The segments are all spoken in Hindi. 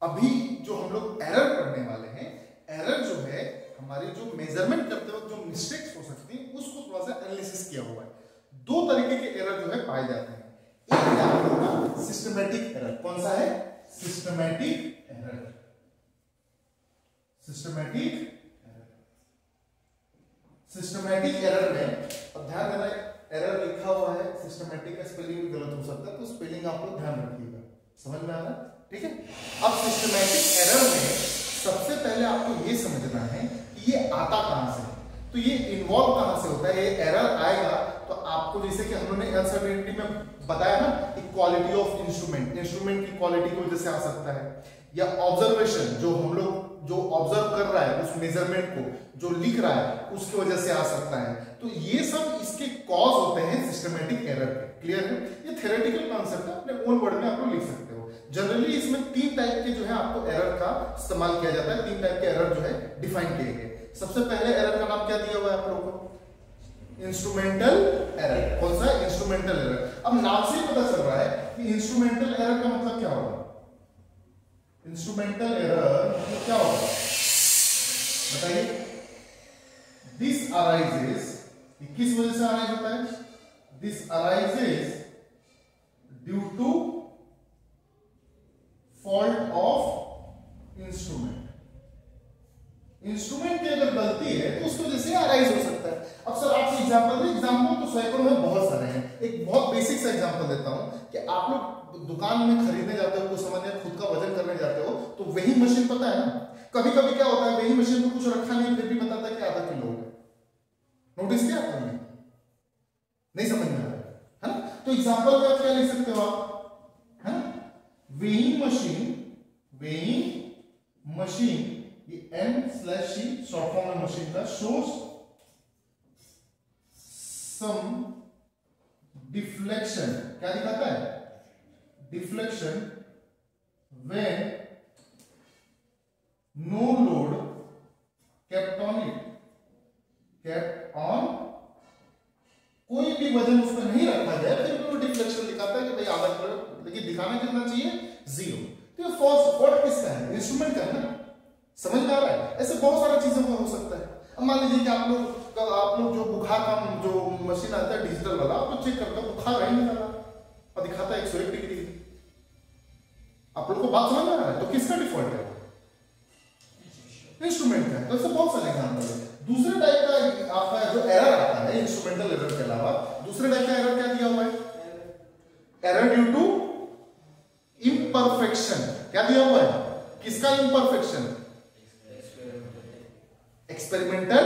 अभी जो हम लोग एरर पढ़ने वाले हैं, एरर जो है हमारी जो मेजरमेंट करते वक्त जो मिस्टेक्स हो सकती हैं उसको थोड़ा सा एनालिसिस किया हुआ है। दो तरीके के एरर जो है पाए जाते हैं। एक क्या होगा, सिस्टमैटिक एरर। कौन सा है? Systematic error. Systematic error. Systematic error में अब ध्यान देना, एरर लिखा हुआ है, सिस्टमैटिक का स्पेलिंग भी गलत हो सकता है, तो स्पेलिंग आप लोग ध्यान रखिएगा। समझ में आ रहा है? ठीक है। अब सिस्टमैटिक एरर में सबसे पहले आपको ये समझना है कि ये आता कहां से, तो ये इन्वॉल्व कहां से होता है। ये एरर आएगा तो आपको, जैसे कि हम लोगों ने अनसर्टेनिटी में बताया ना कि क्वालिटी ऑफ इंस्ट्रूमेंट, इंस्ट्रूमेंट की क्वालिटी की वजह से आ सकता है, या ऑब्जर्वेशन, जो हम लोग जो ऑब्जर्व कर रहा है उस मेजरमेंट को जो लिख रहा है उसकी वजह से आ सकता है। तो ये सब इसके कॉज होते हैं सिस्टमैटिक एरर के। क्लियर है? ये थ्योरेटिकल कॉन्सेप्ट है, अपने ओन वर्ड में आप लोग लिख सकते हो। जनरली इसमें 3 टाइप के जो है आपको एरर का इस्तेमाल किया जाता है, 3 टाइप के एरर जो है डिफाइन किए गए। सबसे पहले एरर का नाम क्या दिया हुआ है आप लोगों को? Instrumental error. कौन सा? Instrumental error. अब नाम से पता चल रहा है कि इंस्ट्रूमेंटल एरर का मतलब क्या होगा। इंस्ट्रूमेंटल एरर मतलब क्या होगा बताइए? दिस अराइजेस, किस वजह से अराइज होता है? This arises due to fault of instrument. Instrument की अगर गलती है तो उसकी वजह से अराइज हो सकता है। अब सर आपसे एग्जांपल दे, एग्जांपल तो सैकड़ों में बहुत सारे हैं। एक बहुत बेसिक सा एग्जांपल देता हूं कि आप लोग दुकान में खरीदने जाते हो, कुछ सामान या खुद का वजन करने जाते हो, तो वही मशीन पता है ना, कभी कभी क्या होता है वही मशीन में कुछ रखा नहीं फिर भी बताता है कि आधा किलो है। नोटिस किया आपने? नहीं समझ में आ रहा है ना? तो एग्जांपल में आप क्या लिख सकते हो आप, है ना? वेइंग मशीन, वेइंग मशीन, ये M/C शॉर्ट फॉर्म है मशीन का, शोज सम डिफ्लेक्शन। क्या दिखाता है? Deflection when no load kept on it, kept on, कोई भी वजन उस पर नहीं रखा जाए फिर भी वो डिफ्लेक्शन दिखाता है कि भाई आधा किलो, लेकिन दिखाना कितना चाहिए? 0। तो ये फॉल्स, फॉल्ट किसका है? इंस्ट्रूमेंट का है ना। समझ में आ रहा है? ऐसे बहुत सारी चीजों का हो सकता है। अब मान लीजिए कि आप लोग जो बुखार का जो मशीन आता है डिजिटल वाला, आप लोग चेक करते हो बुखार है नहीं और दिखाता है 101 डिग्री। आप लोग को बात समझ में आ रहा है? तो किसका डिफॉल्ट है? इंस्ट्रूमेंट का है। तो ऐसे बहुत सारे एग्जांपल है। दूसरे टाइप का आपका जो एरर आता है इंस्ट्रूमेंटल एरर के अलावा, दूसरे टाइप का एरर क्या दिया हुआ है? Error due to imperfection. क्या दिया हुआ है? किसका इम्परफेक्शन? एक्सपेरिमेंटल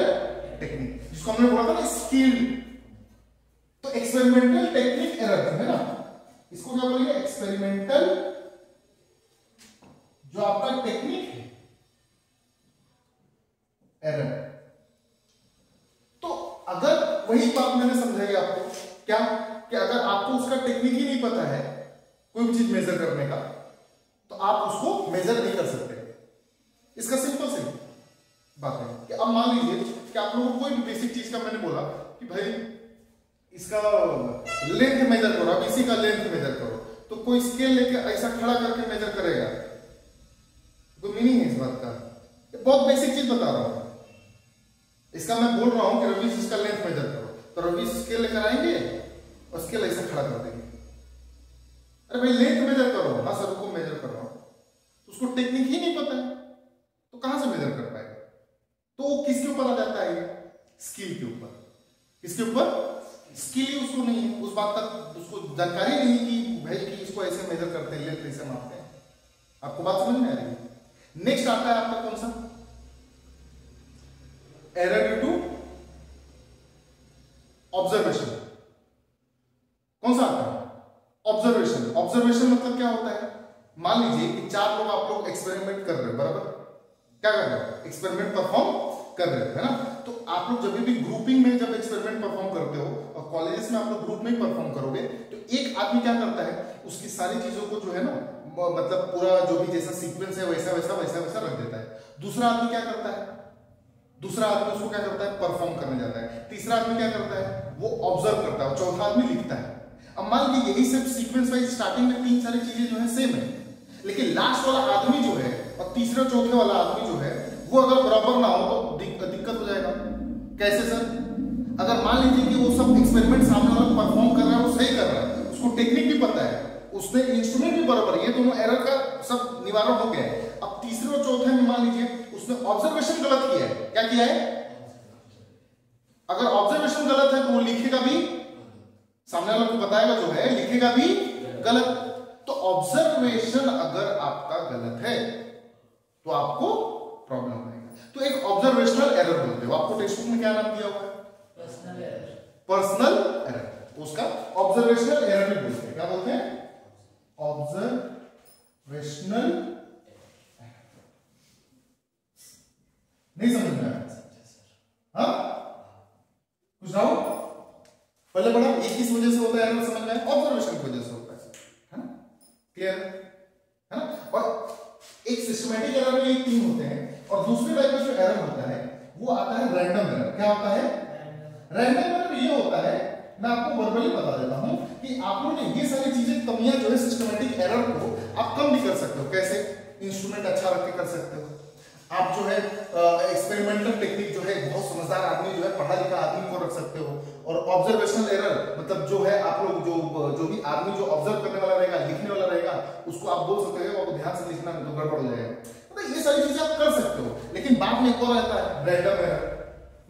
टेक्निक, जिसको हमने बोला था ना स्किल्ड। तो एक्सपेरिमेंटल टेक्निक एरर है ना, इसको क्या बोलेंगे? एक्सपेरिमेंटल जो आपका टेक्निक है एरर। तो अगर वही बात मैंने समझाई आपको, क्या कि अगर आपको उसका टेक्निक ही नहीं पता है कोई भी चीज मेजर करने का, तो आप उसको मेजर नहीं कर सकते। इसका सिंपल सी बात है कि अब मान लीजिए कि आप लोगों को कोई भी बेसिक चीज का मैंने बोला कि भाई इसका लेंथ मेजर करो, अब इसी का लेंथ मेजर करो, तो कोई स्केल लेके ऐसा खड़ा करके मेजर करेगा? कोई मीनिंग है इस बात का? बहुत बेसिक चीज बता रहा हूं। इसका मैं बोल रहा हूं कि रवि इसका लेंथ मेजर करो, तो रवि स्केल लेकर आएंगे और स्केल ऐसा खड़ा कर देंगे। अरे भाई लेंथ मेजर करो। हाँ सर को मेजर कर रहा हूं, तो उसको टेक्निक ही नहीं पता है तो कहां से मेजर कर पाएगा? तो वो किसके ऊपर आ जाता है? स्किल के ऊपर। किसके ऊपर? स्किल ही उसको नहीं है, उस बात का उसको जानकारी नहीं कि भाई कि इसको ऐसे मेजर करते हैं, लेंथ ऐसे मापते हैं। आपको बात समझ में आ रही है? नेक्स्ट आता है आपका कौन सा? Error due to observation. कौन सा आता है? ऑब्जर्वेशन। ऑब्जर्वेशन मतलब क्या होता है? मान लीजिए कि 4 लोग आप लोग एक्सपेरिमेंट कर रहे हो, बराबर? क्या कर रहे हो? एक्सपेरिमेंट परफॉर्म कर रहे हो, है ना? तो आप लोग जब भी ग्रुपिंग में जब एक्सपेरिमेंट परफॉर्म करते हो, और कॉलेजेस में आप लोग ग्रुप में ही परफॉर्म करोगे, तो एक आदमी क्या करता है, उसकी सारी चीजों को जो है ना, मतलब पूरा जो भी जैसा सीक्वेंस है वैसा वैसा वैसा वैसा रख देता है। दूसरा आदमी क्या करता है? दूसरा आदमी उसको क्या करता है? परफॉर्म करने जाता है। तीसरा आदमी क्या करता है? वो ऑब्जर्व करता है। चौथा आदमी लिखता है। अब मान लीजिए यही सब सीक्वेंस वाइज स्टार्टिंग में 3 सारी चीजें जो है सेम है, लेकिन लास्ट वाला आदमी जो है तीसरे चौथे वाला आदमी जो है वो अगर बराबर ना हो तो दिक्कत हो जाएगा। कैसे सर? अगर मान लीजिए कि वो सब एक्सपेरिमेंट सामने वाला परफॉर्म कर रहा है, वो सही कर रहा है, उसको टेक्निक भी पता है, उसने इंस्ट्रूमेंट भी बराबर, ये दोनों एरर का सब निवारण हो गया है। अब तीसरे और चौथे में मान लीजिए उसने ऑब्जर्वेशन गलत किया है। क्या किया है? अगर ऑब्जर्वेशन गलत है तो वो लिखेगा भी, सामने वाला को बताएगा जो है, लिखेगा भी गलत। तो ऑब्जर्वेशन अगर आपका गलत है तो आपको प्रॉब्लम आएगा। तो एक ऑब्जर्वेशनल एरर बोलते हो, आपको टेक्स्ट बुक में क्या नाम दिया हुआ है? Personal error. उसका ऑब्जर्वेशनल एरर भी बोलते हैं। क्या बोलते हैं? ऑब्जर्वेशनल। नहीं समझ में आया? हाँ, कुछ डाउट? पहले पढ़ा ये किस वजह से होता है एरर, समझ में आया? ऑब्जर्वेशन की वजह से होता है ना? क्लियर है ना? और एक सिस्टमैटिक एरर में ये 3 होते हैं, और दूसरे टाइप का जो एरर होता है वो आता है रैंडम एरर। क्या होता है? रैंडम एरर ये होता है, मैं आपको वर्बली बता देता हूं कि आप लोगों ने ये सारी चीजें, कमियां जो है सिस्टमैटिक एरर को आप कम भी कर सकते हो। कैसे? इंस्ट्रूमेंट अच्छा रख के कर सकते हो आप, जो है एक्सपेरिमेंटल टेक्निक जो है, बहुत समझदार आदमी जो है, पढ़ा लिखा आदमी को रख सकते हो। और ऑब्जर्वेशनल एरर मतलब जो है, आप लोग जो भी आदमी जो ऑब्जर्व करने वाला रहेगा, लिखने वाला रहेगा, उसको आप बोल सकते हो आपको ध्यान से लिखना नहीं तो गड़बड़ हो जाएगा। मतलब ये सारी चीजें आप कर सकते हो, लेकिन बाद में एक और रहता है रैंडम एरर।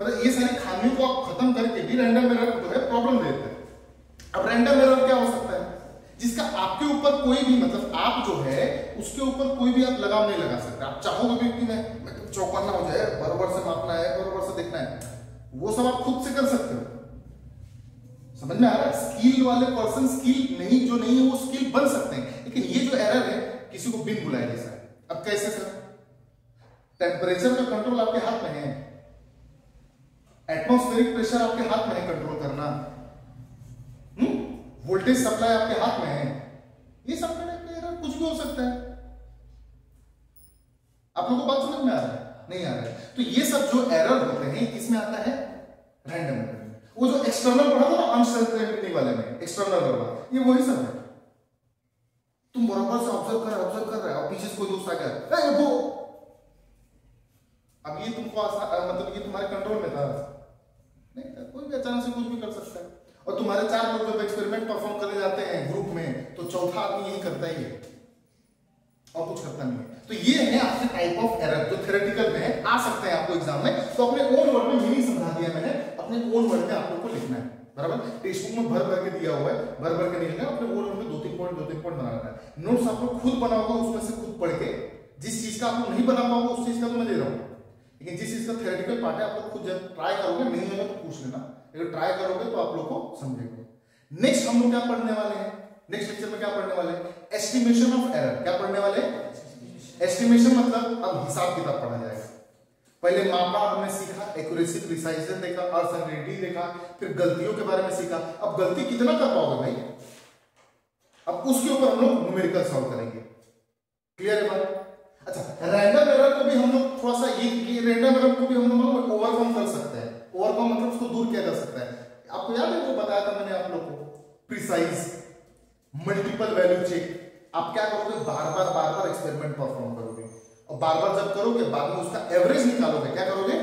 मतलब ये सारी खामियों को आप खत्म करके भी रैंडम एरर जो है प्रॉब्लम देते हैं। अब रैंडम एरर क्या हो सकता है? जिसका आपके ऊपर कोई भी, मतलब आप जो है उसके ऊपर कोई भी आप लगाम नहीं लगा सकते। आप चाहोगे भी कि मैं चौकन्ना हो जाए, बराबर से मापना है, बराबर से देखना है, वो सब आप खुद से कर सकते हो। समझ में आ रहा है? स्किल वाले पर्सन स्किल नहीं, जो नहीं है वो स्किल बन सकते हैं, लेकिन ये जो एरर है किसी को बिन बुलाए जैसा है। अब कैसे सर? टेम्परेचर का कंट्रोल आपके हाथ में है, एटमॉस्फेरिक प्रेशर आपके हाथ में है कंट्रोल करना, वोल्टेज सप्लाई आपके हाथ में है। ये सब एरर कुछ भी हो सकता है। आप लोगों को बात समझ में आ रहा है? नहीं आ रहा है? तो ये सब जो एरर होते हैं किसमें आता है? Random error. वो जो एक्सटर्नल पढ़ा था ना अनसर्टेनिटी वाले में, एक्सटर्नल वाला, ये वही सब है। तुम बराबर से ऑब्जर्व कर रहे हो और पीछे से कोई दोस्त आ गया, वो अब ये तुमको मतलब ये तुम्हारे कंट्रोल में था नहीं था? कोई भी अचानक से कुछ भी कर सकता है। और तुम्हारे 4 लोग जब एक्सपेरिमेंट परफॉर्म करने जाते हैं ग्रुप में, तो चौथा आदमी यही करता ही है और कुछ करता नहीं है। तो ये है आपके टाइप ऑफ एरर जो थ्योरेटिकल में है, आ सकते हैं आपको एग्जाम में। तो अपने ओन वर्ड में मीनिंग समझा दिया मैंने, अपने ओन वर्ड में आप लोग को लिखना है, बराबर? टेक्स्ट बुक में भर के दिया हुआ है, भर के नहीं लिखना, अपने ओन वर्ड में 2-3 पॉइंट बना लेना है। नोट्स आप लोग खुद बनाओगे, उसमें से खुद पढ़ के, जिस चीज का आप लोग नहीं बना पाओगे उस चीज का तो मैं दे रहा हूँ, लेकिन जिस चीज का थ्योरेटिकल पार्ट है आप लोग खुद जब ट्राई करोगे, नहीं होगा तो पूछ लेना, अगर ट्राई करोगे तो आप लोग को समझेंगे। नेक्स्ट हम लोग क्या पढ़ने वाले हैं? नेक्स्ट लेक्चर में क्या पढ़ने वाले हैं? Estimation of error. क्या पढ़ने वाले हैं? एस्टिमेशन मतलब अब हिसाब किताब पढ़ा जाएगा। पहले मापा हमने सीखा, एक्यूरेसी प्रिसाइजन देखा, अनसर्टेनिटी देखा, फिर गलतियों के बारे में सीखा। अब गलती कितना कर पाओगे भाई, अब उसके ऊपर हम लोग न्यूमेरिकल सॉल्व करेंगे। क्लियर है बात? अच्छा, रैंडम एरर को भी हम लोग थोड़ा सा ये रैंडम एरर को भी हम लोग ओवरकम कर सकते हैं। ओवरकम मतलब उसको दूर किया जा सकता है। आपको याद है वो बताया था मैंने आप लोग को, प्रिसाइज, मल्टीपल वैल्यू चेक। आप क्या करोगे? बार बार एक्सपेरिमेंट परफॉर्म करोगे, और बार बार जब करोगे बाद में उसका एवरेज निकालोगे। क्या करोगे?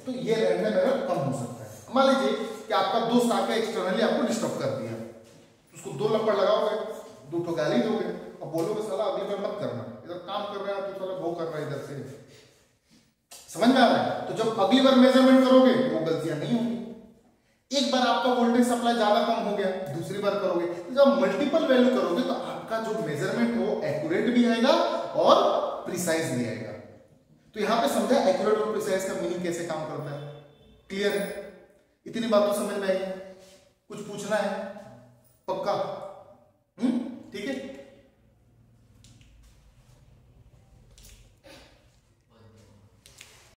तो ये रैंडम एरर कम हो सकता है। मान लीजिए कि आपका दोस्त आके एक्सटर्नली आपको डिस्टर्ब कर दिया, उसको 2 लपड़ लगाओगे, 2 ठो गाली दोगे, और बोलोगे साला अगली बार मत करना, इधर काम कर रहे हैं तो साला वो कर रहा है इधर से। समझ में आ रहा है? तो जब अगली बार मेजरमेंट करोगे तो वो गलतियां नहीं होंगी। एक बार आपका वोल्टेज सप्लाई ज्यादा कम हो गया, दूसरी बार करोगे, तो जब मल्टीपल वैल्यू करोगे तो आपका जो मेजरमेंट हो एक्यूरेट भी आएगा और प्रिसाइज भी आएगा। तो यहां पे समझा एक्यूरेट और प्रिसाइज का मीनिंग कैसे काम करता है? क्लियर है? इतनी बात तो समझ में आई? कुछ पूछना है? पक्का?